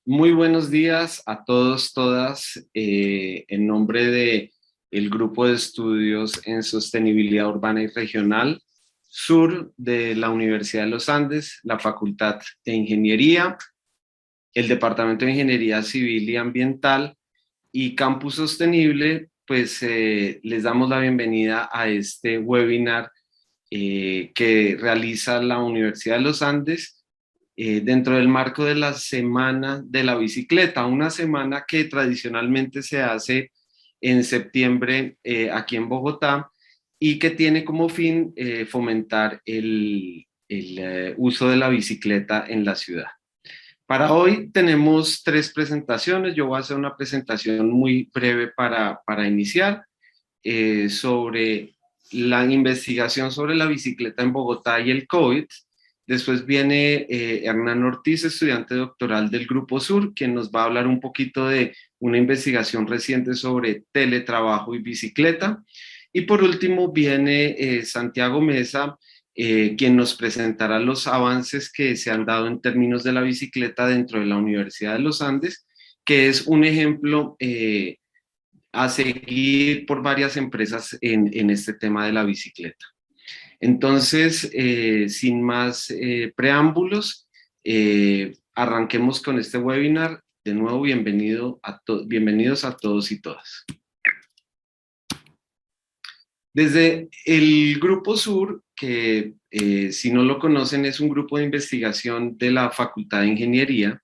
Muy buenos días a todos, todas. En nombre de el Grupo de Estudios en Sostenibilidad Urbana y Regional Sur de la Universidad de los Andes, la Facultad de Ingeniería, el Departamento de Ingeniería Civil y Ambiental y Campus Sostenible, pues les damos la bienvenida a este webinar que realiza la Universidad de los Andes dentro del marco de la Semana de la Bicicleta, una semana que tradicionalmente se hace en septiembre aquí en Bogotá y que tiene como fin fomentar el uso de la bicicleta en la ciudad. Para hoy tenemos tres presentaciones. Yo voy a hacer una presentación muy breve para iniciar sobre la investigación sobre la bicicleta en Bogotá y el COVID. Después viene Hernán Ortiz, estudiante doctoral del Grupo Sur, quien nos va a hablar un poquito de una investigación reciente sobre teletrabajo y bicicleta. Y por último viene Santiago Mesa, quien nos presentará los avances que se han dado en términos de la bicicleta dentro de la Universidad de los Andes, que es un ejemplo a seguir por varias empresas en este tema de la bicicleta. Entonces, sin más preámbulos, arranquemos con este webinar. De nuevo, bienvenidos a todos y todas. Desde el Grupo Sur, que si no lo conocen es un grupo de investigación de la Facultad de Ingeniería,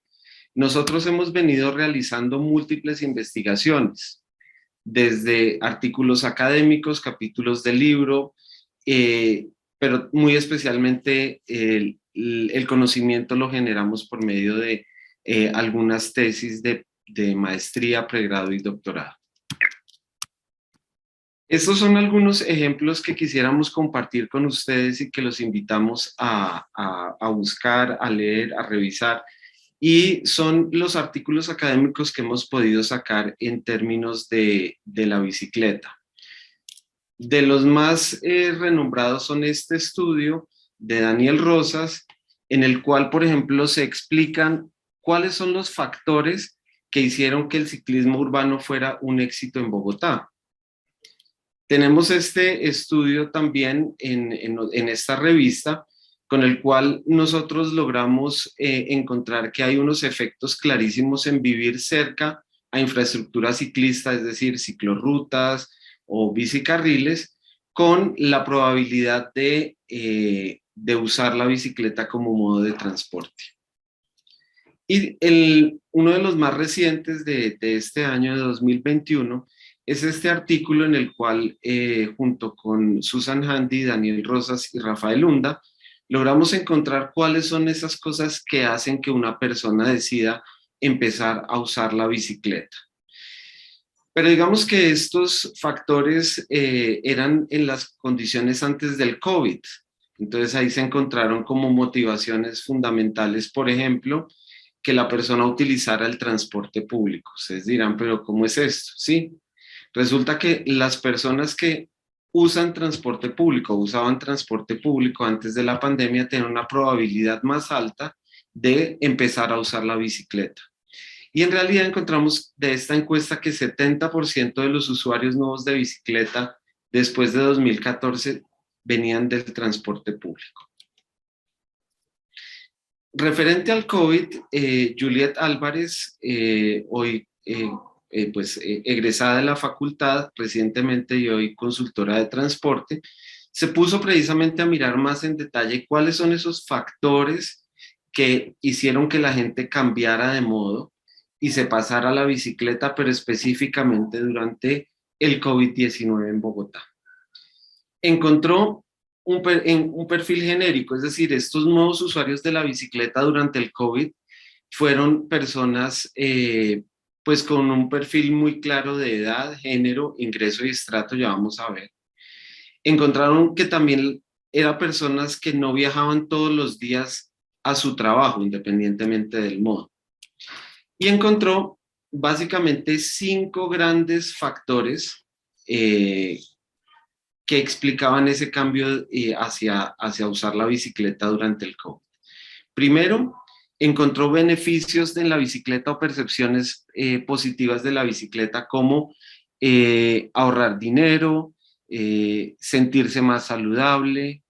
nosotros hemos venido realizando múltiples investigaciones, desde artículos académicos, capítulos de libro, pero muy especialmente el conocimiento lo generamos por medio de algunas tesis de maestría, pregrado y doctorado. Estos son algunos ejemplos que quisiéramos compartir con ustedes y que los invitamos a buscar, a leer, a revisar. Y son los artículos académicos que hemos podido sacar en términos de la bicicleta. De los más renombrados son este estudio de Daniel Rosas, en el cual, por ejemplo, se explican cuáles son los factores que hicieron que el ciclismo urbano fuera un éxito en Bogotá. Tenemos este estudio también en esta revista, con el cual nosotros logramos encontrar que hay unos efectos clarísimos en vivir cerca a infraestructura ciclista, es decir, ciclorrutas o bicicarriles, con la probabilidad de usar la bicicleta como modo de transporte. Y uno de los más recientes de este año, de 2021, es este artículo en el cual, junto con Susan Handy, Daniel Rosas y Rafael Hunda, logramos encontrar cuáles son esas cosas que hacen que una persona decida empezar a usar la bicicleta. Pero digamos que estos factores eran en las condiciones antes del COVID. Entonces ahí se encontraron como motivaciones fundamentales, por ejemplo, que la persona utilizara el transporte público. Ustedes dirán, pero ¿cómo es esto? Sí, resulta que las personas que usaban transporte público antes de la pandemia tienen una probabilidad más alta de empezar a usar la bicicleta. Y en realidad encontramos de esta encuesta que 70% de los usuarios nuevos de bicicleta después de 2014 venían del transporte público. Referente al COVID, Juliet Álvarez, hoy egresada de la facultad recientemente y hoy consultora de transporte, se puso precisamente a mirar más en detalle cuáles son esos factores que hicieron que la gente cambiara de modo y se pasara a la bicicleta, pero específicamente durante el COVID-19 en Bogotá. Encontró un perfil genérico, es decir, estos nuevos usuarios de la bicicleta durante el COVID fueron personas pues con un perfil muy claro de edad, género, ingreso y estrato, ya vamos a ver. Encontraron que también eran personas que no viajaban todos los días a su trabajo, independientemente del modo. Y encontró básicamente 5 grandes factores que explicaban ese cambio hacia usar la bicicleta durante el COVID. Primero, encontró beneficios en la bicicleta o percepciones positivas de la bicicleta como ahorrar dinero, sentirse más saludable,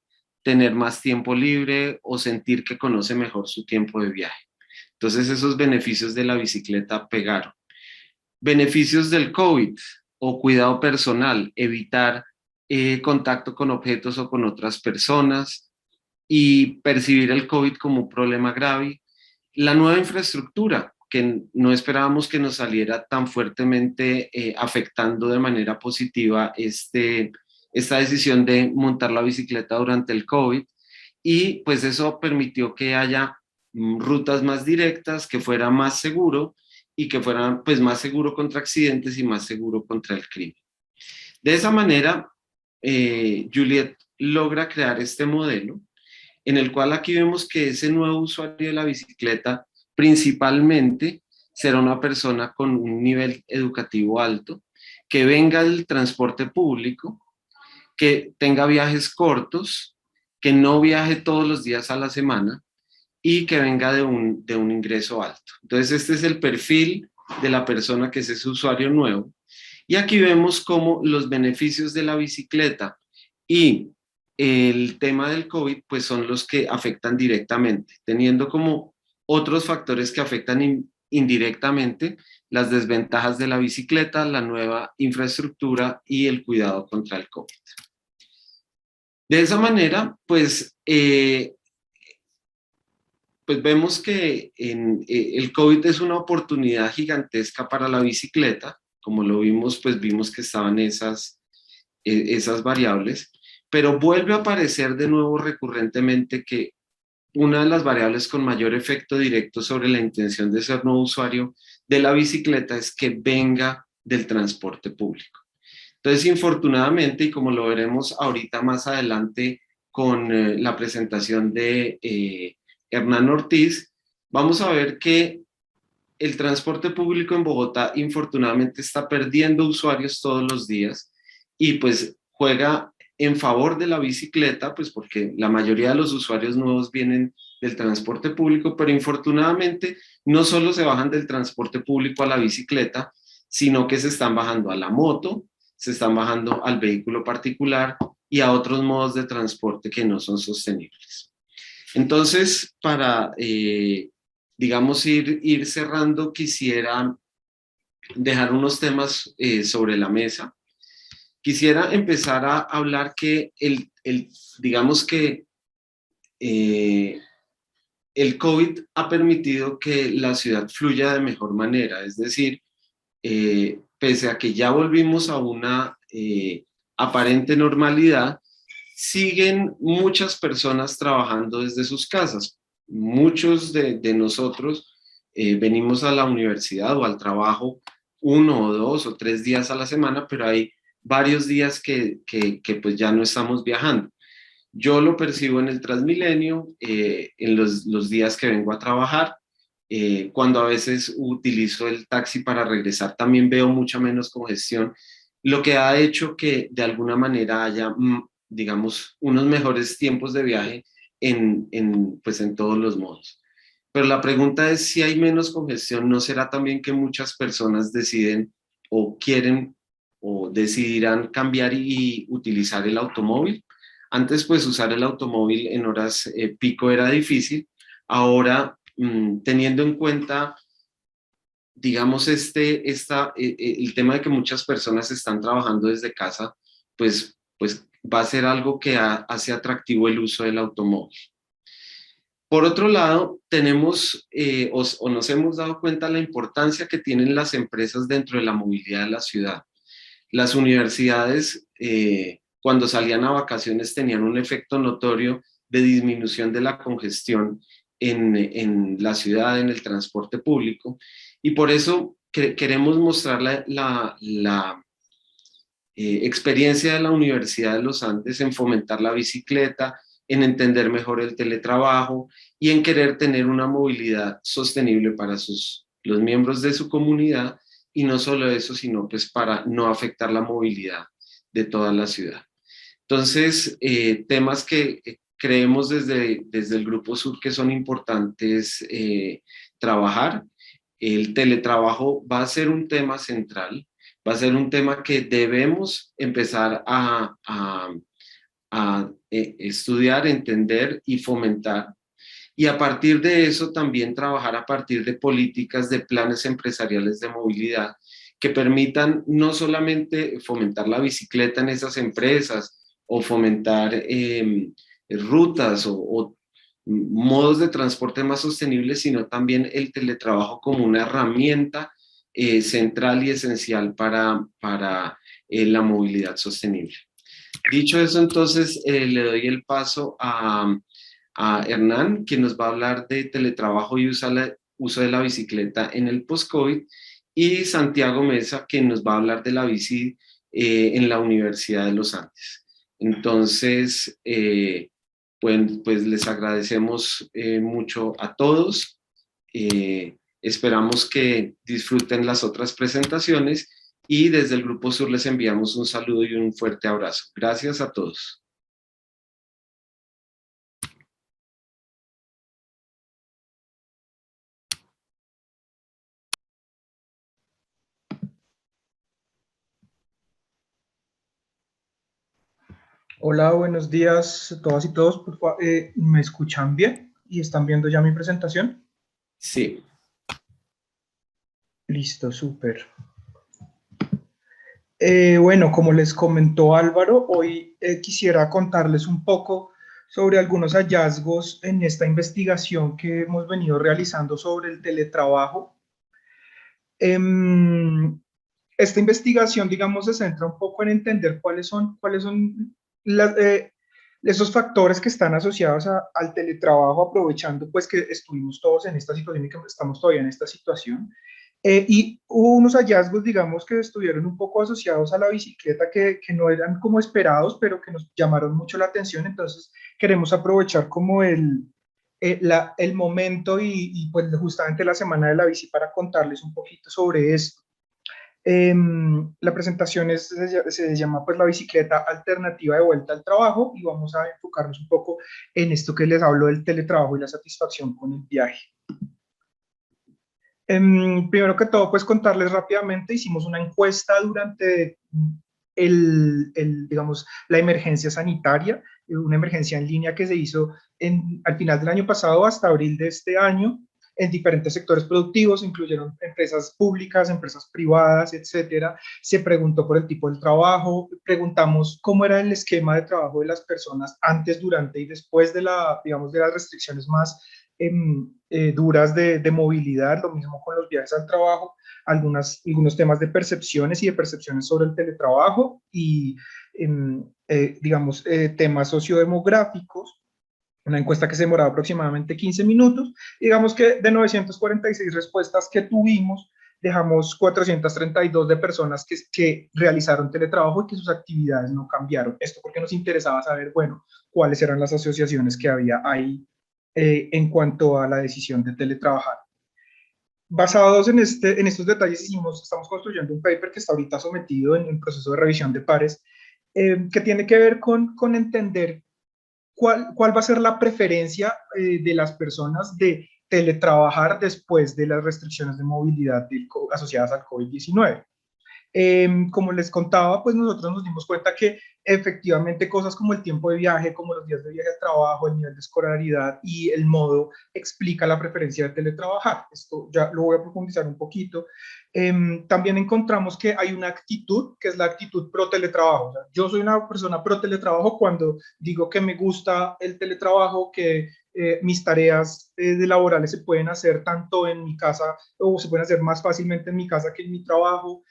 tener más tiempo libre o sentir que conoce mejor su tiempo de viaje. Entonces esos beneficios de la bicicleta pegaron. Beneficios del COVID o cuidado personal, evitar contacto con objetos o con otras personas y percibir el COVID como un problema grave. La nueva infraestructura, que no esperábamos que nos saliera tan fuertemente afectando de manera positiva esta decisión de montar la bicicleta durante el COVID, y pues eso permitió que haya rutas más directas, que fuera más seguro y que fuera pues más seguro contra accidentes y más seguro contra el crimen. De esa manera, Juliet logra crear este modelo en el cual aquí vemos que ese nuevo usuario de la bicicleta principalmente será una persona con un nivel educativo alto, que venga del transporte público, que tenga viajes cortos, que no viaje todos los días a la semana y que venga de un ingreso alto. Entonces este es el perfil de la persona que es ese usuario nuevo. Y aquí vemos cómo los beneficios de la bicicleta y el tema del COVID pues son los que afectan directamente, teniendo como otros factores que afectan indirectamente las desventajas de la bicicleta, la nueva infraestructura y el cuidado contra el COVID. De esa manera, pues vemos que el COVID es una oportunidad gigantesca para la bicicleta. Como lo vimos, pues vimos que estaban esas variables, pero vuelve a aparecer de nuevo recurrentemente que una de las variables con mayor efecto directo sobre la intención de ser nuevo usuario de la bicicleta es que venga del transporte público. Entonces, infortunadamente, y como lo veremos ahorita más adelante con la presentación de Hernán Ortiz, vamos a ver que el transporte público en Bogotá infortunadamente está perdiendo usuarios todos los días y pues juega en favor de la bicicleta, pues porque la mayoría de los usuarios nuevos vienen del transporte público, pero infortunadamente no solo se bajan del transporte público a la bicicleta, sino que se están bajando a la moto, se están bajando al vehículo particular y a otros modos de transporte que no son sostenibles. Entonces, para digamos, ir cerrando, quisiera dejar unos temas sobre la mesa. Quisiera empezar a hablar que digamos que el COVID ha permitido que la ciudad fluya de mejor manera, es decir, pese a que ya volvimos a una aparente normalidad, siguen muchas personas trabajando desde sus casas. Muchos de nosotros venimos a la universidad o al trabajo 1 o 2 o 3 días a la semana, pero hay varios días que pues ya no estamos viajando. Yo lo percibo en el Transmilenio, en los días que vengo a trabajar, cuando a veces utilizo el taxi para regresar, también veo mucha menos congestión, lo que ha hecho que de alguna manera haya, digamos, unos mejores tiempos de viaje pues en todos los modos. Pero la pregunta es, si hay menos congestión, ¿no será también que muchas personas deciden o quieren o decidirán cambiar y utilizar el automóvil? Antes, pues usar el automóvil en horas pico era difícil. Ahora, teniendo en cuenta, digamos, el tema de que muchas personas están trabajando desde casa, pues va a ser algo que hace atractivo el uso del automóvil. Por otro lado, tenemos o nos hemos dado cuenta de la importancia que tienen las empresas dentro de la movilidad de la ciudad. Las universidades, cuando salían a vacaciones, tenían un efecto notorio de disminución de la congestión en la ciudad, en el transporte público, y por eso queremos mostrar la experiencia de la Universidad de los Andes en fomentar la bicicleta, en entender mejor el teletrabajo y en querer tener una movilidad sostenible para los miembros de su comunidad, y no solo eso, sino pues para no afectar la movilidad de toda la ciudad. Entonces, temas que creemos desde el Grupo Sur que son importantes trabajar. El teletrabajo va a ser un tema central, va a ser un tema que debemos empezar a estudiar, entender y fomentar. Y a partir de eso también trabajar a partir de políticas de planes empresariales de movilidad que permitan no solamente fomentar la bicicleta en esas empresas o fomentar rutas o modos de transporte más sostenibles, sino también el teletrabajo como una herramienta central y esencial para la movilidad sostenible. Dicho eso, entonces le doy el paso a Hernán, quien nos va a hablar de teletrabajo y uso de la bicicleta en el post-COVID, y Santiago Mesa, quien nos va a hablar de la bici en la Universidad de los Andes. Entonces, pues les agradecemos mucho a todos. Esperamos que disfruten las otras presentaciones y desde el Grupo Sur les enviamos un saludo y un fuerte abrazo. Gracias a todos. Hola, buenos días a todas y todos. ¿Me escuchan bien? ¿Y están viendo ya mi presentación? Sí. Listo, súper. Bueno, como les comentó Álvaro, hoy quisiera contarles un poco sobre algunos hallazgos en esta investigación que hemos venido realizando sobre el teletrabajo. Em, Esta investigación, digamos, se centra un poco en entender cuáles son esos factores que están asociados al teletrabajo, aprovechando pues que estuvimos todos en esta situación y que estamos todavía en esta situación. Y hubo unos hallazgos, digamos, que estuvieron un poco asociados a la bicicleta que no eran como esperados, pero que nos llamaron mucho la atención. Entonces, queremos aprovechar como el momento pues justamente la semana de la bici para contarles un poquito sobre esto. La presentación se llama pues la bicicleta alternativa de vuelta al trabajo y vamos a enfocarnos un poco en esto que les hablo del teletrabajo y la satisfacción con el viaje. Primero que todo, pues contarles rápidamente, hicimos una encuesta durante digamos, la emergencia sanitaria, una emergencia en línea que se hizo al final del año pasado hasta abril de este año, en diferentes sectores productivos, incluyeron empresas públicas, empresas privadas, etcétera. Se preguntó por el tipo de trabajo, preguntamos cómo era el esquema de trabajo de las personas antes, durante y después digamos, de las restricciones más duras de movilidad, lo mismo con los viajes al trabajo, algunos temas de percepciones y de percepciones sobre el teletrabajo y, digamos, temas sociodemográficos, una encuesta que se demoraba aproximadamente 15 minutos. Digamos que de 946 respuestas que tuvimos, dejamos 432 de personas que realizaron teletrabajo y que sus actividades no cambiaron. Esto porque nos interesaba saber, bueno, cuáles eran las asociaciones que había ahí en cuanto a la decisión de teletrabajar. Basados en estos detalles, estamos construyendo un paper que está ahorita sometido en proceso de revisión de pares, que tiene que ver con entender cuál va a ser la preferencia de las personas de teletrabajar después de las restricciones de movilidad asociadas al COVID-19. Como les contaba, pues nosotros nos dimos cuenta que efectivamente cosas como el tiempo de viaje, como los días de viaje al trabajo, el nivel de escolaridad y el modo explica la preferencia de teletrabajar. Esto ya lo voy a profundizar un poquito. También encontramos que hay una actitud que es la actitud pro teletrabajo. O sea, yo soy una persona pro teletrabajo cuando digo que me gusta el teletrabajo, que mis tareas de laborales se pueden hacer tanto en mi casa o se pueden hacer más fácilmente en mi casa que en mi trabajo.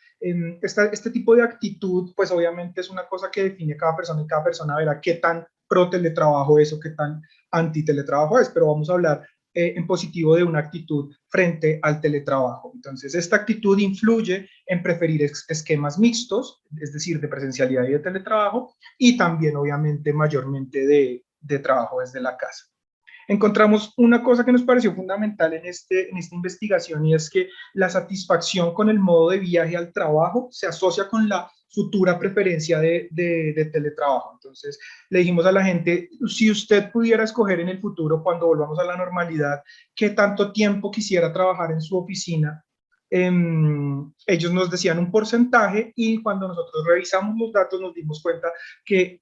Este tipo de actitud, pues obviamente es una cosa que define cada persona y cada persona verá qué tan pro teletrabajo es o qué tan anti teletrabajo es, pero vamos a hablar en positivo de una actitud frente al teletrabajo. Entonces, esta actitud influye en preferir esquemas mixtos, es decir, de presencialidad y de teletrabajo, y también obviamente mayormente de trabajo desde la casa. Encontramos una cosa que nos pareció fundamental en esta investigación, y es que la satisfacción con el modo de viaje al trabajo se asocia con la futura preferencia de teletrabajo. Entonces, le dijimos a la gente, si usted pudiera escoger en el futuro, cuando volvamos a la normalidad, qué tanto tiempo quisiera trabajar en su oficina, ellos nos decían un porcentaje, y cuando nosotros revisamos los datos nos dimos cuenta que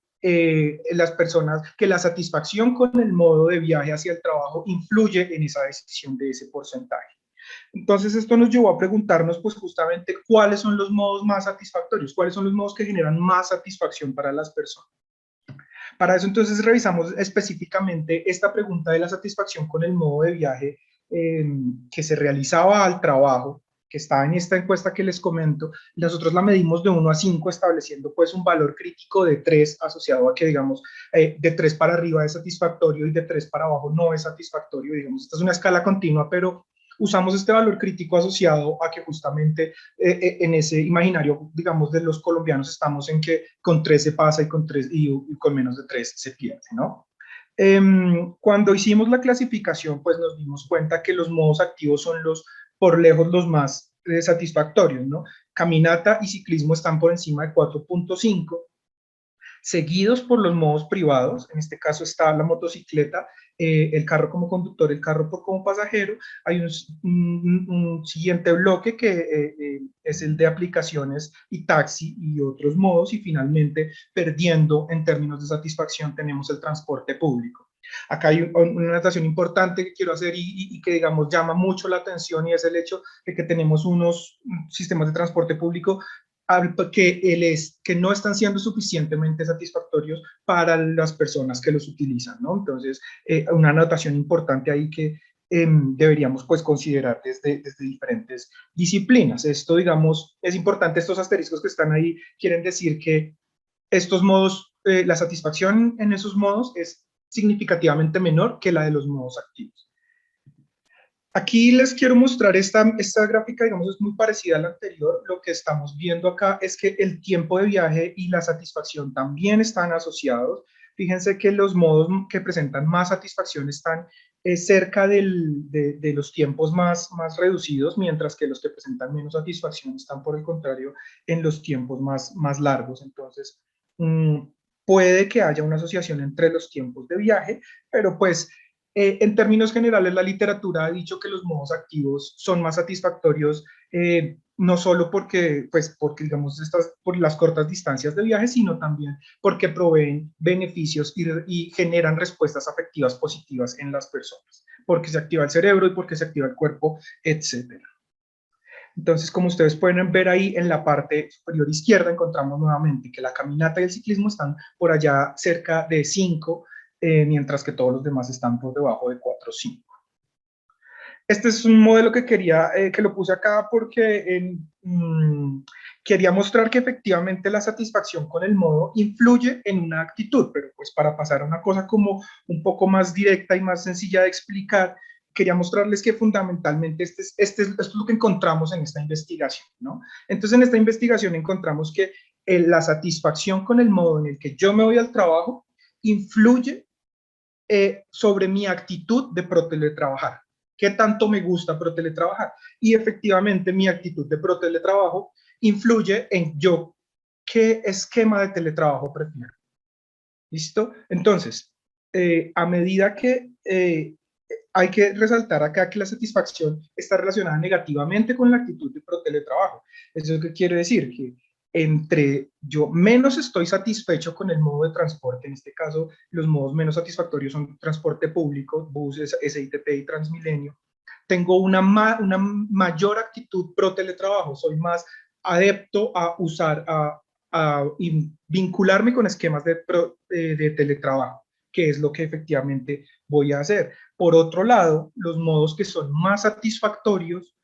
las personas, que la satisfacción con el modo de viaje hacia el trabajo influye en esa decisión de ese porcentaje. Entonces esto nos llevó a preguntarnos pues justamente cuáles son los modos más satisfactorios, cuáles son los modos que generan más satisfacción para las personas. Para eso entonces revisamos específicamente esta pregunta de la satisfacción con el modo de viaje que se realizaba al trabajo, que está en esta encuesta que les comento. Nosotros la medimos de 1 a 5, estableciendo pues un valor crítico de 3, asociado a que, digamos, de 3 para arriba es satisfactorio y de 3 para abajo no es satisfactorio. Digamos, esta es una escala continua, pero usamos este valor crítico asociado a que justamente en ese imaginario, digamos, de los colombianos, estamos en que con 3 se pasa y con, 3, y con menos de 3 se pierde, ¿no? Cuando hicimos la clasificación, pues nos dimos cuenta que los modos activos son por lejos los más satisfactorios, ¿no? Caminata y ciclismo están por encima de 4.5, seguidos por los modos privados. En este caso está la motocicleta, el carro como conductor, el carro como pasajero. Hay un siguiente bloque que es el de aplicaciones y taxi y otros modos, y finalmente, perdiendo en términos de satisfacción, tenemos el transporte público. Acá hay una anotación importante que quiero hacer y que, digamos, llama mucho la atención, y es el hecho de que tenemos unos sistemas de transporte público que no están siendo suficientemente satisfactorios para las personas que los utilizan, ¿no? Entonces, una anotación importante ahí que deberíamos pues considerar desde diferentes disciplinas. Esto, digamos, es importante. Estos asteriscos que están ahí quieren decir que estos modos, la satisfacción en esos modos es significativamente menor que la de los modos activos. Aquí les quiero mostrar esta gráfica, digamos, es muy parecida a la anterior. Lo que estamos viendo acá es que el tiempo de viaje y la satisfacción también están asociados. Fíjense que los modos que presentan más satisfacción están cerca de los tiempos más reducidos, mientras que los que presentan menos satisfacción están, por el contrario, en los tiempos más largos. Entonces, puede que haya una asociación entre los tiempos de viaje, pero pues en términos generales, la literatura ha dicho que los modos activos son más satisfactorios, no solo porque digamos, por las cortas distancias de viaje, sino también porque proveen beneficios y generan respuestas afectivas positivas en las personas, porque se activa el cerebro y porque se activa el cuerpo, etcétera. Entonces, como ustedes pueden ver ahí en la parte superior izquierda, encontramos nuevamente que la caminata y el ciclismo están por allá cerca de 5, mientras que todos los demás están por debajo de 4 o 5. Este es un modelo que que lo puse acá porque quería mostrar que efectivamente la satisfacción con el modo influye en una actitud, pero pues para pasar a una cosa como un poco más directa y más sencilla de explicar, quería mostrarles que fundamentalmente esto es lo que encontramos en esta investigación, ¿no? Entonces, en esta investigación encontramos que la satisfacción con el modo en el que yo me voy al trabajo influye sobre mi actitud de pro-teletrabajar. ¿Qué tanto me gusta pro-teletrabajar? Y efectivamente mi actitud de pro-teletrabajo influye en yo qué esquema de teletrabajo prefiero. ¿Listo? Entonces, a medida que hay que resaltar acá que la satisfacción está relacionada negativamente con la actitud de pro-teletrabajo. ¿Eso qué quiere decir? Que entre yo menos estoy satisfecho con el modo de transporte, en este caso los modos menos satisfactorios son transporte público, buses, SITP y Transmilenio, tengo una mayor actitud pro teletrabajo, soy más adepto a usar, a vincularme con esquemas de teletrabajo, que es lo que efectivamente voy a hacer. Por otro lado, los modos que son más satisfactorios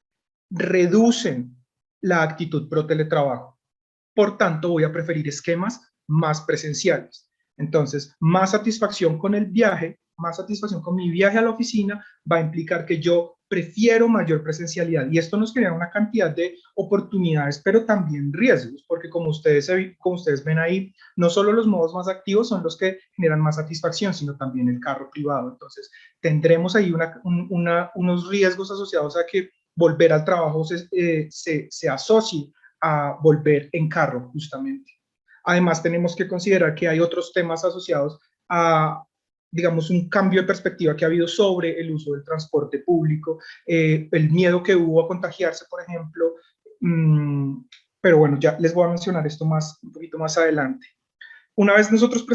reducen la actitud pro teletrabajo. Por tanto, voy a preferir esquemas más presenciales. Entonces, más satisfacción con el viaje, más satisfacción con mi viaje a la oficina va a implicar que yo prefiero mayor presencialidad. Y esto nos genera una cantidad de oportunidades, pero también riesgos, porque como ustedes ven ahí, no solo los modos más activos son los que generan más satisfacción, sino también el carro privado. Entonces, tendremos ahí unos riesgos asociados a que volver al trabajo se asocie a volver en carro, justamente. Además, tenemos que considerar que hay otros temas asociados a, digamos, un cambio de perspectiva que ha habido sobre el uso del transporte público, el miedo que hubo a contagiarse, por ejemplo. Pero bueno, ya les voy a mencionar esto un poquito más adelante. Una vez nosotros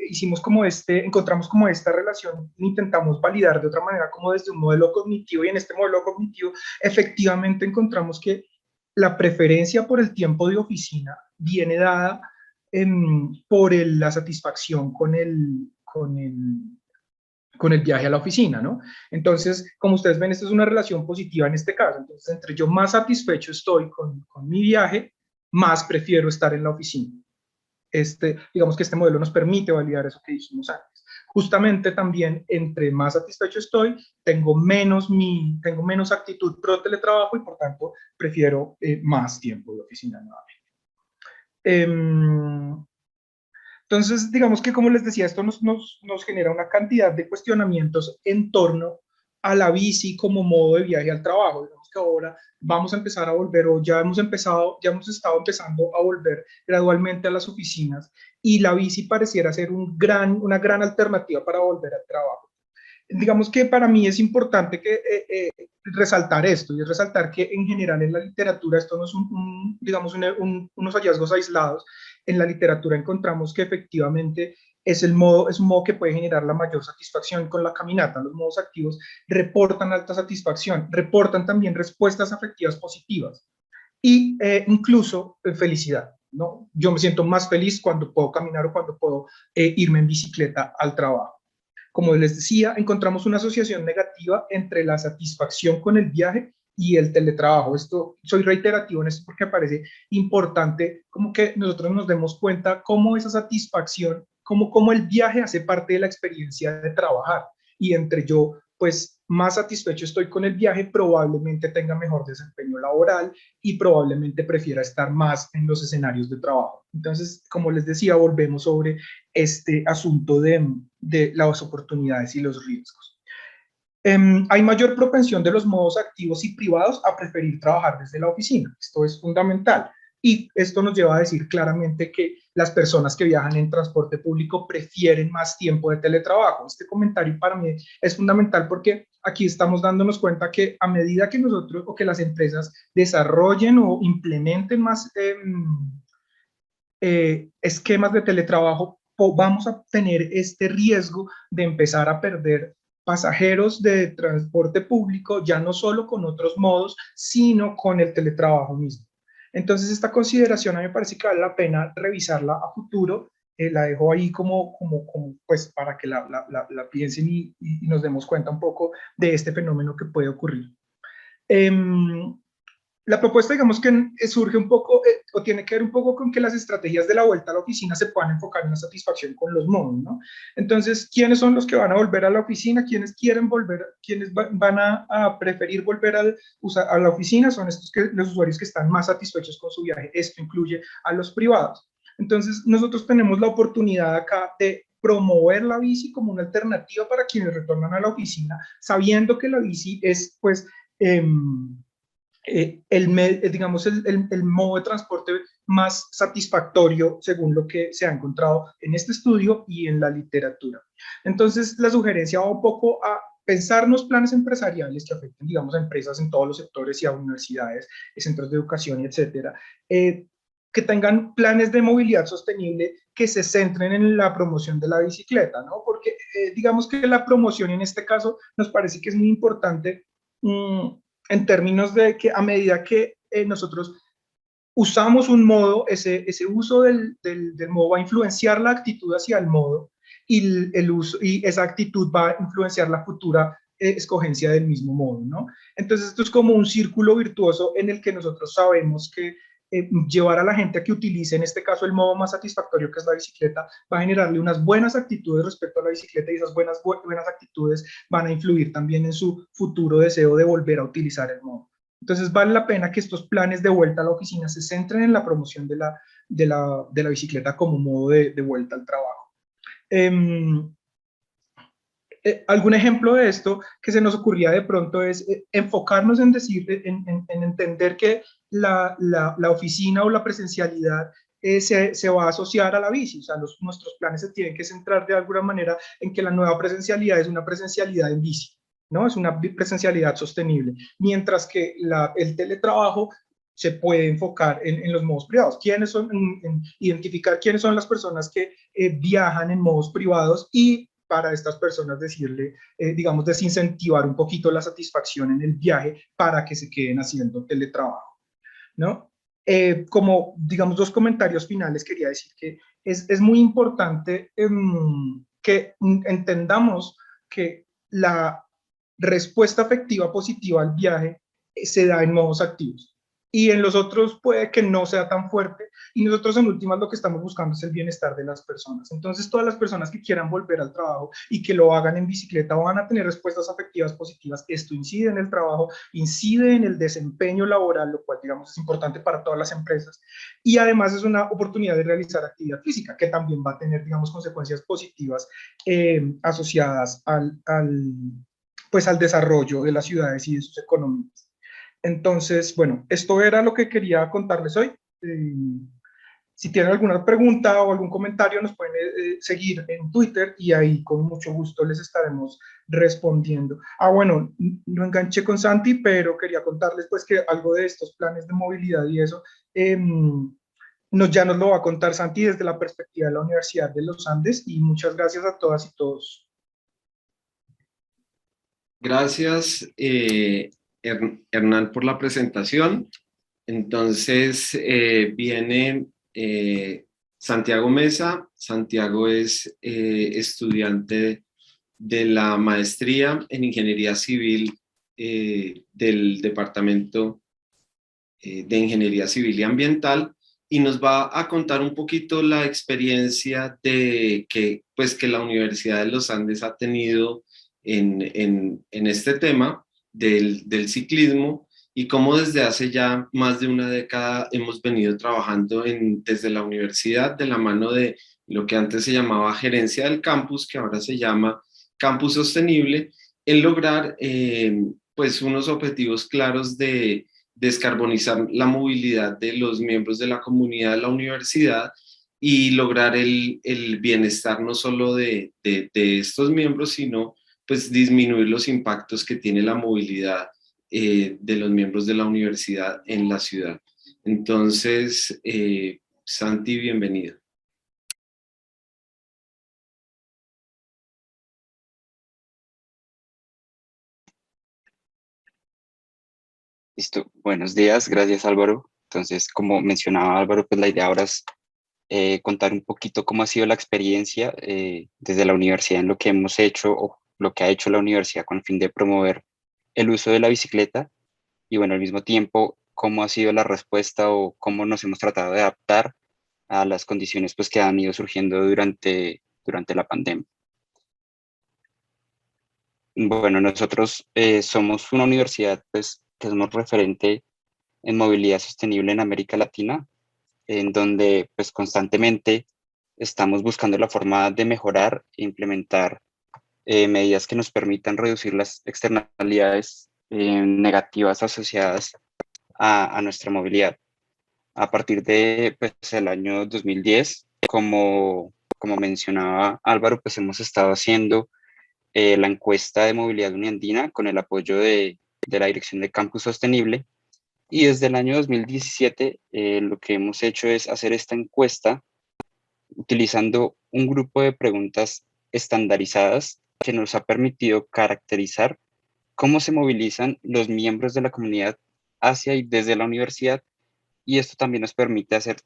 hicimos como encontramos como esta relación, intentamos validar de otra manera como desde un modelo cognitivo, y en este modelo cognitivo efectivamente encontramos que la preferencia por el tiempo de oficina viene dada por la satisfacción con el viaje a la oficina, ¿no? Entonces, como ustedes ven, esta es una relación positiva en este caso. Entonces, entre yo más satisfecho estoy con mi viaje, más prefiero estar en la oficina. Digamos que este modelo nos permite validar eso que dijimos antes. Justamente también, entre más satisfecho estoy, tengo menos actitud pro teletrabajo y por tanto prefiero más tiempo de oficina nuevamente. Entonces, digamos que como les decía, esto nos genera una cantidad de cuestionamientos en torno a la bici como modo de viaje al trabajo. Digamos que ahora vamos a empezar a volver, o ya hemos estado empezando a volver gradualmente a las oficinas, y la bici pareciera ser una gran alternativa para volver al trabajo. Digamos que para mí es importante resaltar esto, y es resaltar que en general en la literatura esto no es digamos, unos hallazgos aislados. En la literatura encontramos que efectivamente es un modo que puede generar la mayor satisfacción con la caminata. Los modos activos reportan alta satisfacción, reportan también respuestas afectivas positivas y incluso felicidad, ¿no? Yo me siento más feliz cuando puedo caminar o cuando puedo irme en bicicleta al trabajo. Como les decía, encontramos una asociación negativa entre la satisfacción con el viaje y el teletrabajo. Soy reiterativo en esto porque me parece importante como que nosotros nos demos cuenta cómo esa satisfacción, cómo el viaje hace parte de la experiencia de trabajar. Y entre yo, pues más satisfecho estoy con el viaje, probablemente tenga mejor desempeño laboral y probablemente prefiera estar más en los escenarios de trabajo. Entonces, como les decía, volvemos sobre este asunto de las oportunidades y los riesgos. Hay mayor propensión de los modos activos y privados a preferir trabajar desde la oficina. Esto es fundamental. Y esto nos lleva a decir claramente que las personas que viajan en transporte público prefieren más tiempo de teletrabajo. Este comentario para mí es fundamental porque aquí estamos dándonos cuenta que a medida que nosotros o que las empresas desarrollen o implementen más esquemas de teletrabajo, vamos a tener este riesgo de empezar a perder pasajeros de transporte público, ya no solo con otros modos, sino con el teletrabajo mismo. Entonces, esta consideración a mí me parece que vale la pena revisarla a futuro. La dejo ahí pues para que la piensen y nos demos cuenta un poco de este fenómeno que puede ocurrir. La propuesta, digamos que surge un poco, o tiene que ver un poco con que las estrategias de la vuelta a la oficina se puedan enfocar en la satisfacción con los modos, ¿no? Entonces, ¿quiénes son los que van a volver a la oficina? ¿Quiénes quieren volver? ¿Quiénes van a preferir volver a la oficina? Son los usuarios que están más satisfechos con su viaje. Esto incluye a los privados. Entonces, nosotros tenemos la oportunidad acá de promover la bici como una alternativa para quienes retornan a la oficina, sabiendo que la bici es, pues, digamos, el modo de transporte más satisfactorio según lo que se ha encontrado en este estudio y en la literatura. Entonces, la sugerencia va un poco a pensarnos planes empresariales que afecten, digamos, a empresas en todos los sectores y a universidades, centros de educación, etcétera, que tengan planes de movilidad sostenible que se centren en la promoción de la bicicleta, ¿no? Porque digamos que la promoción en este caso nos parece que es muy importante en términos de que a medida que nosotros usamos un modo, ese uso del modo va a influenciar la actitud hacia el modo, y esa actitud va a influenciar la futura escogencia del mismo modo, ¿no? Entonces esto es como un círculo virtuoso en el que nosotros sabemos que llevar a la gente a que utilice en este caso el modo más satisfactorio que es la bicicleta, va a generarle unas buenas actitudes respecto a la bicicleta y esas buenas actitudes van a influir también en su futuro deseo de volver a utilizar el modo. Entonces vale la pena que estos planes de vuelta a la oficina se centren en la promoción de la bicicleta como modo de vuelta al trabajo. Algún ejemplo de esto que se nos ocurría de pronto es enfocarnos en decir, en entender que la oficina o la presencialidad se va a asociar a la bici. O sea, nuestros planes se tienen que centrar de alguna manera en que la nueva presencialidad es una presencialidad en bici, ¿no? Es una presencialidad sostenible. Mientras que el teletrabajo se puede enfocar en los modos privados. ¿Quiénes son? Identificar quiénes son las personas que viajan en modos privados y para estas personas decirle, digamos, desincentivar un poquito la satisfacción en el viaje para que se queden haciendo teletrabajo, ¿no? Como, digamos, dos comentarios finales, quería decir que es muy importante que entendamos que la respuesta afectiva positiva al viaje se da en modos activos. Y en los otros puede que no sea tan fuerte, y nosotros en últimas lo que estamos buscando es el bienestar de las personas. Entonces todas las personas que quieran volver al trabajo y que lo hagan en bicicleta van a tener respuestas afectivas positivas. Esto incide en el trabajo, incide en el desempeño laboral, lo cual digamos es importante para todas las empresas, y además es una oportunidad de realizar actividad física que también va a tener digamos consecuencias positivas asociadas pues al desarrollo de las ciudades y de sus economías. Entonces, bueno, esto era lo que quería contarles hoy. Si tienen alguna pregunta o algún comentario, nos pueden seguir en Twitter y ahí con mucho gusto les estaremos respondiendo. Bueno, no enganché con Santi, pero quería contarles pues que algo de estos planes de movilidad y eso, ya nos lo va a contar Santi desde la perspectiva de la Universidad de los Andes, y muchas gracias a todas y todos. Gracias, Hernán, por la presentación. Entonces, viene Santiago Mesa. Santiago es estudiante de la maestría en Ingeniería Civil del Departamento de Ingeniería Civil y Ambiental, y nos va a contar un poquito la experiencia pues, que la Universidad de los Andes ha tenido en este tema del ciclismo, y cómo desde hace ya más de una década hemos venido trabajando desde la universidad de la mano de lo que antes se llamaba Gerencia del Campus, que ahora se llama Campus Sostenible, en lograr pues unos objetivos claros de descarbonizar la movilidad de los miembros de la comunidad de la universidad y lograr el bienestar no solo de estos miembros, sino pues disminuir los impactos que tiene la movilidad de los miembros de la universidad en la ciudad. Entonces, Santi, bienvenido. Listo, buenos días, gracias Álvaro. Entonces, como mencionaba Álvaro, pues la idea ahora es contar un poquito cómo ha sido la experiencia desde la universidad en lo que hemos hecho o lo que ha hecho la universidad con el fin de promover el uso de la bicicleta, y bueno, al mismo tiempo, cómo ha sido la respuesta o cómo nos hemos tratado de adaptar a las condiciones pues, que han ido surgiendo durante la pandemia. Bueno, nosotros somos una universidad pues, que somos referente en movilidad sostenible en América Latina, en donde pues constantemente estamos buscando la forma de mejorar e implementar medidas que nos permitan reducir las externalidades negativas asociadas a nuestra movilidad. A partir de pues, el año 2010, como mencionaba Álvaro, pues hemos estado haciendo la encuesta de movilidad uniandina con el apoyo de la Dirección de Campus Sostenible. Y desde el año 2017 lo que hemos hecho es hacer esta encuesta utilizando un grupo de preguntas estandarizadas que nos ha permitido caracterizar cómo se movilizan los miembros de la comunidad hacia y desde la universidad, y esto también nos permite hacer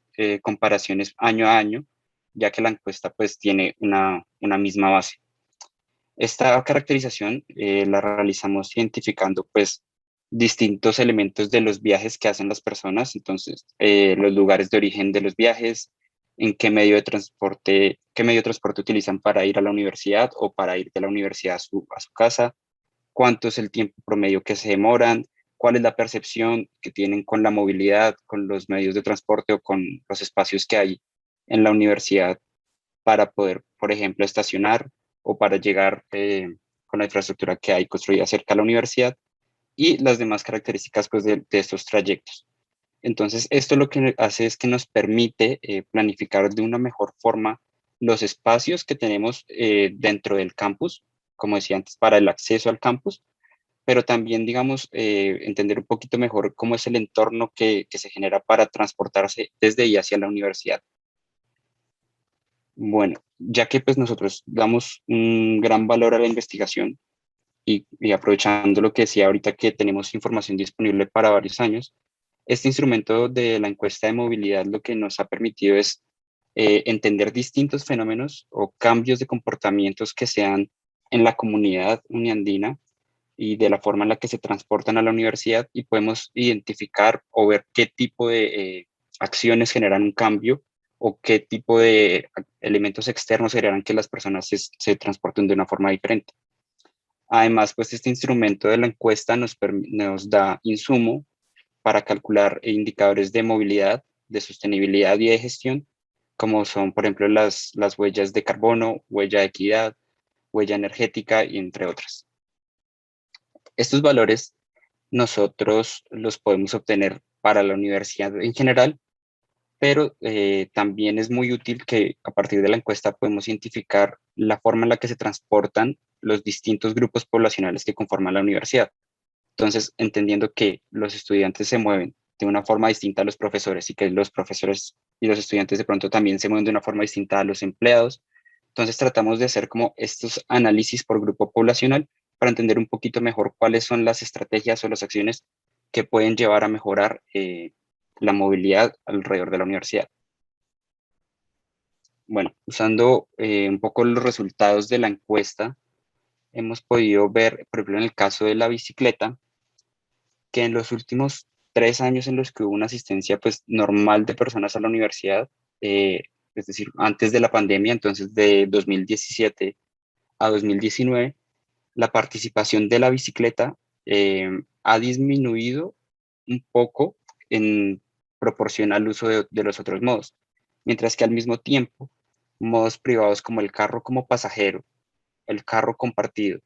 comparaciones año a año, ya que la encuesta pues tiene una misma base. Esta caracterización la realizamos identificando pues distintos elementos de los viajes que hacen las personas, entonces los lugares de origen de los viajes, en qué medio de transporte utilizan para ir a la universidad o para ir de la universidad a su casa, cuánto es el tiempo promedio que se demoran, cuál es la percepción que tienen con la movilidad, con los medios de transporte o con los espacios que hay en la universidad para poder, por ejemplo, estacionar o para llegar con la infraestructura que hay construida cerca de la universidad y las demás características pues, de estos trayectos. Entonces, esto lo que hace es que nos permite planificar de una mejor forma los espacios que tenemos dentro del campus, como decía antes, para el acceso al campus, pero también, digamos, entender un poquito mejor cómo es el entorno que se genera para transportarse desde y hacia la universidad. Bueno, ya que pues nosotros damos un gran valor a la investigación y aprovechando lo que decía ahorita que tenemos información disponible para varios años, este instrumento de la encuesta de movilidad lo que nos ha permitido es entender distintos fenómenos o cambios de comportamientos que se dan en la comunidad uniandina y de la forma en la que se transportan a la universidad y podemos identificar o ver qué tipo de acciones generan un cambio o qué tipo de elementos externos generan que las personas se transporten de una forma diferente. Además, pues este instrumento de la encuesta nos da insumo para calcular indicadores de movilidad, de sostenibilidad y de gestión, como son, por ejemplo, las huellas de carbono, huella de equidad, huella energética y entre otras. Estos valores nosotros los podemos obtener para la universidad en general, pero también es muy útil que a partir de la encuesta podemos identificar la forma en la que se transportan los distintos grupos poblacionales que conforman la universidad. Entonces, entendiendo que los estudiantes se mueven de una forma distinta a los profesores y que los profesores y los estudiantes de pronto también se mueven de una forma distinta a los empleados, entonces tratamos de hacer como estos análisis por grupo poblacional para entender un poquito mejor cuáles son las estrategias o las acciones que pueden llevar a mejorar la movilidad alrededor de la universidad. Bueno, usando un poco los resultados de la encuesta, hemos podido ver, por ejemplo, en el caso de la bicicleta, que en los últimos 3 años en los que hubo una asistencia pues normal de personas a la universidad, es decir, antes de la pandemia, entonces de 2017 a 2019, la participación de la bicicleta ha disminuido un poco en proporción al uso de los otros modos, mientras que al mismo tiempo, modos privados como el carro como pasajero, el carro compartido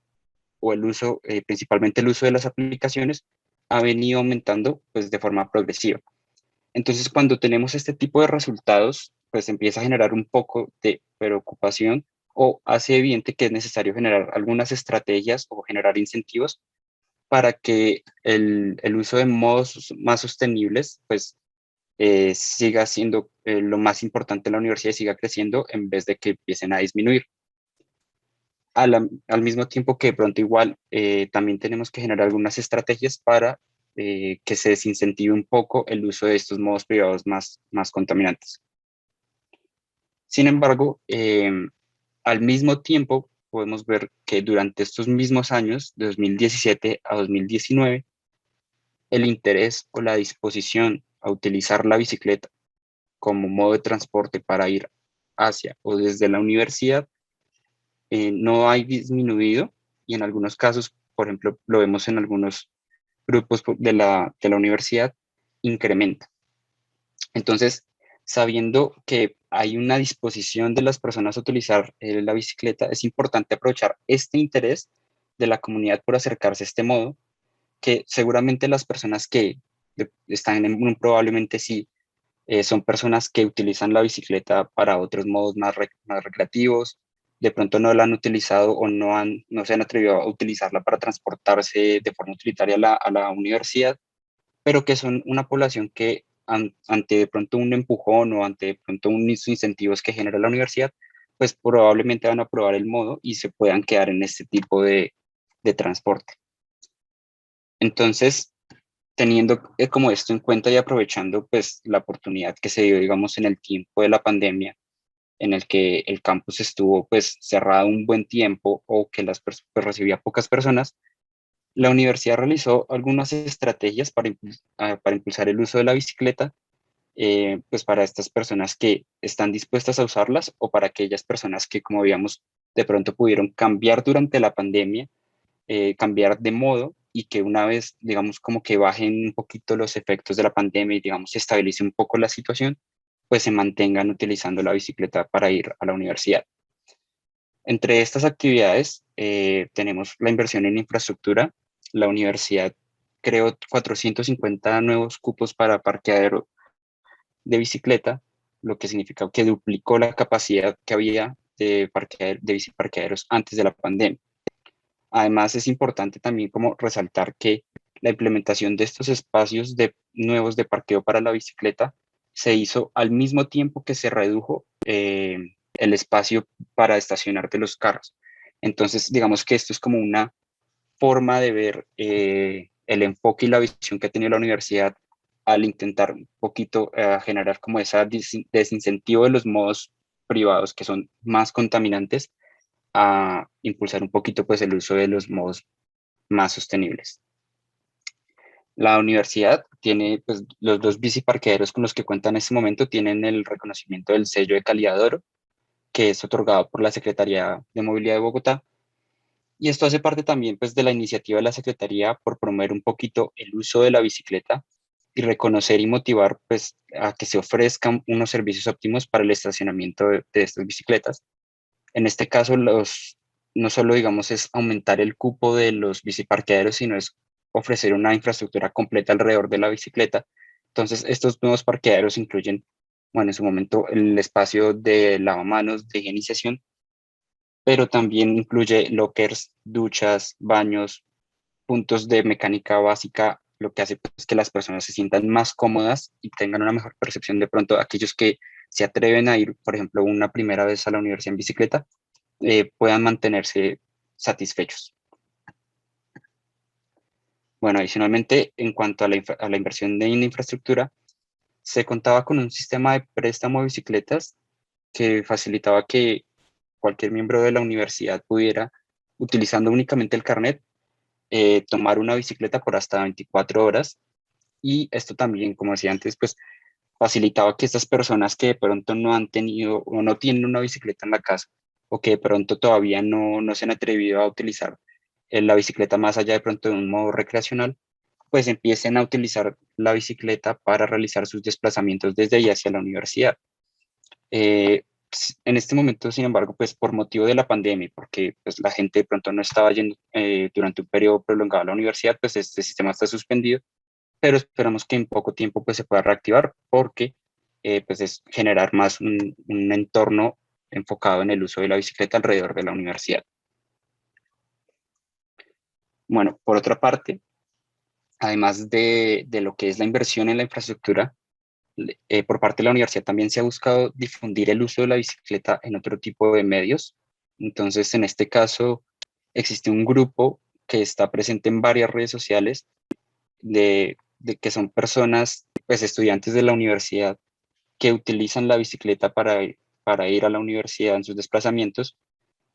o el uso, principalmente el uso de las aplicaciones, ha venido aumentando pues de forma progresiva. Entonces, cuando tenemos este tipo de resultados, pues empieza a generar un poco de preocupación o hace evidente que es necesario generar algunas estrategias o generar incentivos para que el uso de modos más sostenibles pues siga siendo lo más importante en la universidad y siga creciendo en vez de que empiecen a disminuir. Al mismo tiempo que de pronto igual también tenemos que generar algunas estrategias para que se desincentive un poco el uso de estos modos privados más contaminantes. Sin embargo, al mismo tiempo podemos ver que durante estos mismos años, de 2017 a 2019, el interés o la disposición a utilizar la bicicleta como modo de transporte para ir hacia o desde la universidad no ha disminuido y en algunos casos, por ejemplo, lo vemos en algunos grupos de la universidad, incrementa. Entonces, sabiendo que hay una disposición de las personas a utilizar la bicicleta, es importante aprovechar este interés de la comunidad por acercarse a este modo, que seguramente las personas que están en un probablemente sí, son personas que utilizan la bicicleta para otros modos más recreativos, de pronto no la han utilizado o no se han atrevido a utilizarla para transportarse de forma utilitaria a la universidad, pero que son una población que ante de pronto un empujón o ante de pronto unos incentivos que genera la universidad, pues probablemente van a probar el modo y se puedan quedar en este tipo de transporte. Entonces, teniendo como esto en cuenta y aprovechando pues la oportunidad que se dio, digamos, en el tiempo de la pandemia, en el que el campus estuvo pues cerrado un buen tiempo o que pues, recibía pocas personas, La universidad realizó algunas estrategias para impulsar el uso de la bicicleta, pues para estas personas que están dispuestas a usarlas o para aquellas personas que, como digamos, de pronto pudieron cambiar durante la pandemia, cambiar de modo y que una vez, digamos, como que bajen un poquito los efectos de la pandemia y, digamos, se estabilice un poco la situación, pues se mantengan utilizando la bicicleta para ir a la universidad. Entre estas actividades tenemos la inversión en infraestructura. La universidad creó 450 nuevos cupos para parqueadero de bicicleta, lo que significa que duplicó la capacidad que había de biciparqueaderos antes de la pandemia. Además, es importante también como resaltar que la implementación de estos espacios nuevos de parqueo para la bicicleta se hizo al mismo tiempo que se redujo el espacio para estacionar de los carros. Entonces, digamos que esto es como una forma de ver el enfoque y la visión que ha tenido la universidad al intentar un poquito generar como esa desincentivo de los modos privados que son más contaminantes a impulsar un poquito pues el uso de los modos más sostenibles. La universidad tiene pues los dos biciparqueaderos con los que cuenta en este momento tienen el reconocimiento del sello de calidad de oro, que es otorgado por la Secretaría de Movilidad de Bogotá. Y esto hace parte también pues de la iniciativa de la Secretaría por promover un poquito el uso de la bicicleta y reconocer y motivar pues a que se ofrezcan unos servicios óptimos para el estacionamiento de estas bicicletas. En este caso, no solo, digamos, es aumentar el cupo de los biciparqueaderos, sino es ofrecer una infraestructura completa alrededor de la bicicleta. Entonces, estos nuevos parqueaderos incluyen, bueno, en su momento, el espacio de lavamanos, de higienización, pero también incluye lockers, duchas, baños, puntos de mecánica básica, lo que hace pues, que las personas se sientan más cómodas y tengan una mejor percepción de pronto aquellos que se atreven a ir, por ejemplo, una primera vez a la universidad en bicicleta, puedan mantenerse satisfechos. Bueno, adicionalmente, en cuanto a la inversión en infraestructura, se contaba con un sistema de préstamo de bicicletas que facilitaba que cualquier miembro de la universidad pudiera, utilizando únicamente el carnet, tomar una bicicleta por hasta 24 horas. Y esto también, como decía antes, pues facilitaba que estas personas que de pronto no han tenido o no tienen una bicicleta en la casa o que de pronto todavía no se han atrevido a utilizar la bicicleta más allá de pronto de un modo recreacional, pues empiecen a utilizar la bicicleta para realizar sus desplazamientos desde y hacia la universidad. Eh, en este momento, sin embargo, pues por motivo de la pandemia, porque pues la gente de pronto no estaba yendo durante un periodo prolongado a la universidad, pues este sistema está suspendido, pero esperamos que en poco tiempo pues se pueda reactivar porque pues es generar más un entorno enfocado en el uso de la bicicleta alrededor de la universidad. Bueno, por otra parte, además de lo que es la inversión en la infraestructura, por parte de la universidad también se ha buscado difundir el uso de la bicicleta en otro tipo de medios. Entonces, en este caso, existe un grupo que está presente en varias redes sociales de que son personas, pues estudiantes de la universidad que utilizan la bicicleta para ir a la universidad en sus desplazamientos,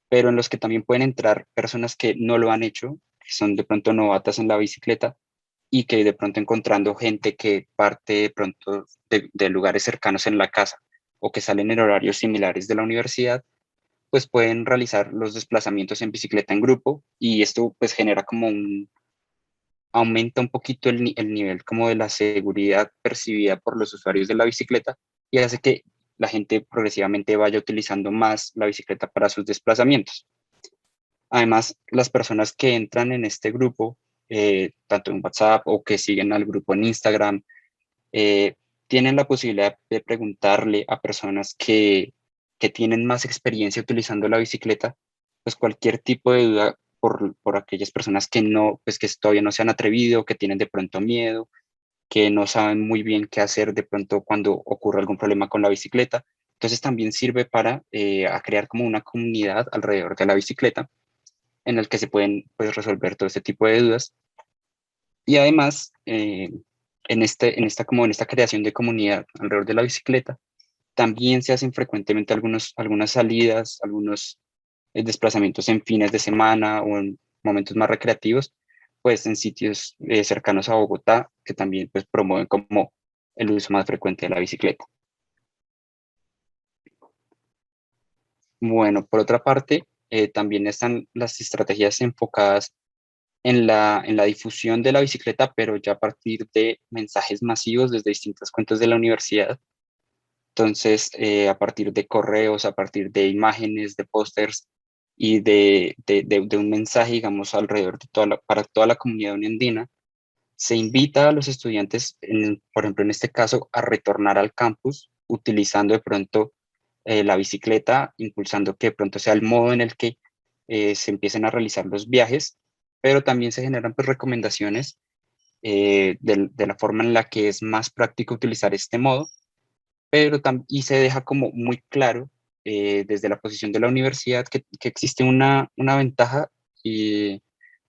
pero en los que también pueden entrar personas que no lo han hecho, que son de pronto novatas en la bicicleta y que de pronto encontrando gente que parte de pronto de lugares cercanos en la casa o que salen en horarios similares de la universidad, pues pueden realizar los desplazamientos en bicicleta en grupo y esto pues genera como aumenta un poquito el nivel como de la seguridad percibida por los usuarios de la bicicleta y hace que la gente progresivamente vaya utilizando más la bicicleta para sus desplazamientos. Además, las personas que entran en este grupo, tanto en WhatsApp o que siguen al grupo en Instagram, eh, tienen la posibilidad de preguntarle a personas que tienen más experiencia utilizando la bicicleta, pues cualquier tipo de duda por aquellas personas que no, pues que todavía no se han atrevido, que tienen de pronto miedo, que no saben muy bien qué hacer de pronto cuando ocurre algún problema con la bicicleta. Entonces también sirve para a crear como una comunidad alrededor de la bicicleta en el que se pueden pues, resolver todo este tipo de dudas. Y además, en esta creación de comunidad alrededor de la bicicleta, también se hacen frecuentemente algunas salidas, algunos desplazamientos en fines de semana o en momentos más recreativos pues en sitios cercanos a Bogotá, que también pues promueven como el uso más frecuente de la bicicleta. Bueno, por otra parte, también están las estrategias enfocadas en la difusión de la bicicleta, pero ya a partir de mensajes masivos desde distintas cuentas de la universidad. Entonces, a partir de correos, a partir de imágenes, de pósters y de un mensaje, digamos, alrededor de para toda la comunidad uniandina, se invita a los estudiantes, por ejemplo, en este caso, a retornar al campus utilizando de pronto la bicicleta, impulsando que de pronto sea el modo en el que se empiecen a realizar los viajes, pero también se generan pues, recomendaciones de la forma en la que es más práctico utilizar este modo, pero y se deja como muy claro desde la posición de la universidad que existe una ventaja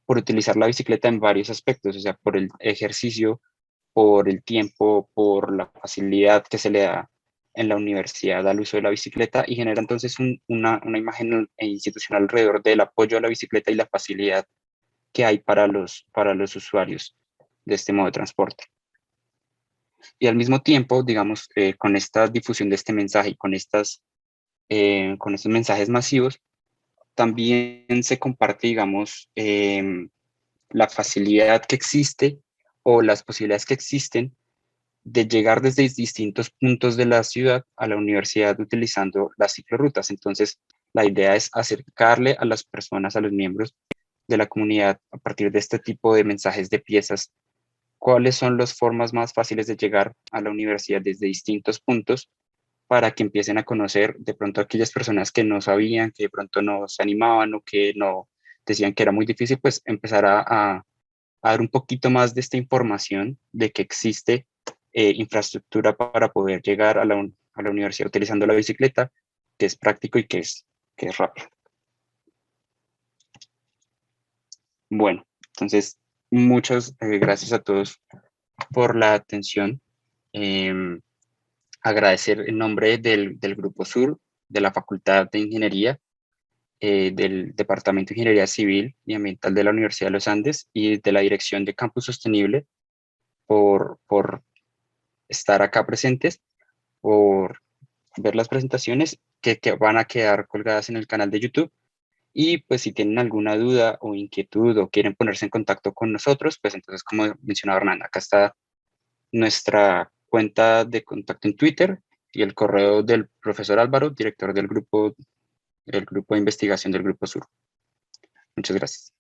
por utilizar la bicicleta en varios aspectos, o sea, por el ejercicio, por el tiempo, por la facilidad que se le da en la universidad al uso de la bicicleta y genera entonces una imagen institucional alrededor del apoyo a la bicicleta y la facilidad que hay para los usuarios de este modo de transporte. Y al mismo tiempo, digamos, con esta difusión de este mensaje y con estos mensajes masivos, también se comparte, digamos, la facilidad que existe o las posibilidades que existen de llegar desde distintos puntos de la ciudad a la universidad utilizando las ciclorrutas. Entonces, la idea es acercarle a las personas, a los miembros de la comunidad, a partir de este tipo de mensajes de piezas, cuáles son las formas más fáciles de llegar a la universidad desde distintos puntos para que empiecen a conocer de pronto a aquellas personas que no sabían, que de pronto no se animaban o que no decían que era muy difícil, pues empezar a dar un poquito más de esta información de que existe infraestructura para poder llegar a a la universidad utilizando la bicicleta, que es práctico y que es rápido. Bueno, entonces, muchas gracias a todos por la atención. Agradecer en nombre del Grupo Sur, de la Facultad de Ingeniería, del Departamento de Ingeniería Civil y Ambiental de la Universidad de los Andes y de la Dirección de Campus Sostenible por estar acá presentes, por ver las presentaciones que van a quedar colgadas en el canal de YouTube. Y pues si tienen alguna duda o inquietud o quieren ponerse en contacto con nosotros, pues entonces como mencionaba Hernán, acá está nuestra cuenta de contacto en Twitter y el correo del profesor Álvaro, director del grupo de investigación del Grupo Sur. Muchas gracias.